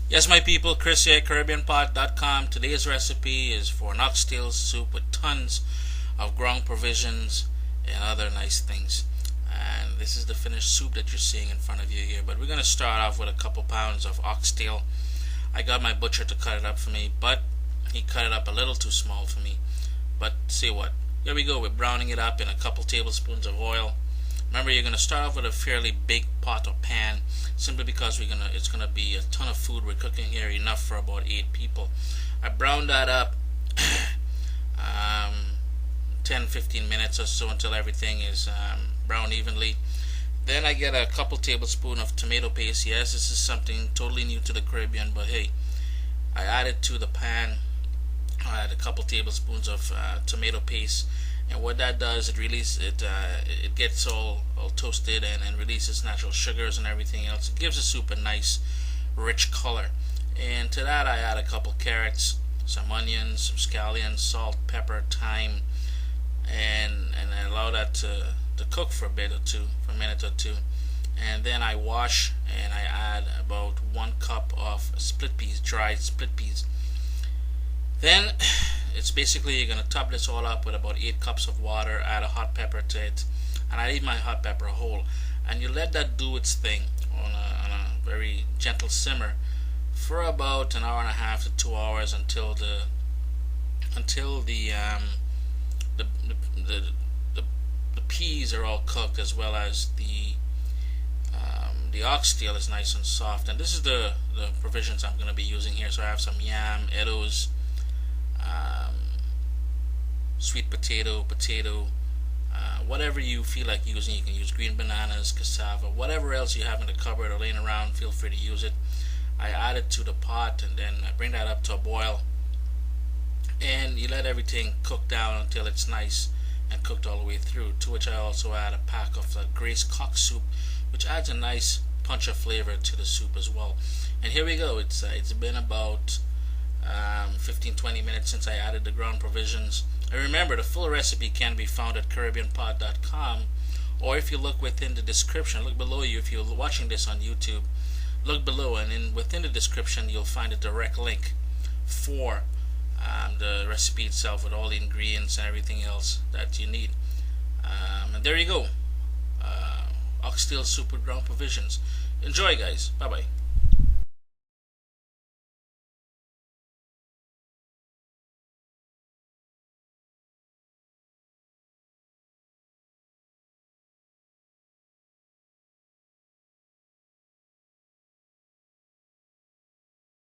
Yes, my people, Chris here, CaribbeanPot.com. Today's recipe is for an oxtail soup with tons of ground provisions and other nice things. And this is the finished soup that you're seeing in front of you here. But we're going to start off with a couple pounds of oxtail. I got my butcher to cut it up for me, but he cut it up a little too small for me. But see what? Here we go. We're browning it up in a couple tablespoons of oil. Remember, you're going to start off with a fairly big pot or pan, simply because it's gonna be a ton of food we're cooking here, enough for about 8 people. I browned that up um, 10-15 minutes or so until everything is browned evenly. Then I get a couple tablespoons of tomato paste. Yes, this is something totally new to the Caribbean, but hey, I added to the pan. I add a couple tablespoons of tomato paste, and what that does, it gets all toasted and releases natural sugars and everything else. It gives the soup a nice rich color. And to that I add a couple carrots, some onions, some scallions, salt, pepper, thyme, and I allow that to cook for a minute or two. And then I wash and I add about 1 cup of split peas, dried split peas. Then it's basically, you're going to top this all up with about 8 cups of water, add a hot pepper to it, and I leave my hot pepper whole. And you let that do its thing on a very gentle simmer for about an hour and a half to 2 hours until the, the, the peas are all cooked, as well as the oxtail is nice and soft. And this is the provisions I'm going to be using here. So I have some yam, eddos, sweet potato, whatever you feel like using. You can use green bananas, cassava, whatever else you have in the cupboard or laying around, feel free to use it. I add it to the pot and then I bring that up to a boil, and you let everything cook down until it's nice and cooked all the way through, to which I also add a pack of the Grace cock soup, which adds a nice punch of flavor to the soup as well. And here we go. It's been about 15-20 minutes since I added the ground provisions. And remember, the full recipe can be found at CaribbeanPod.com, or if you look within the description, look below you. If you're watching this on YouTube, look below, and within the description you'll find a direct link for the recipe itself, with all the ingredients and everything else that you need. And there you go, oxtail soup with ground provisions. Enjoy, guys. Bye bye.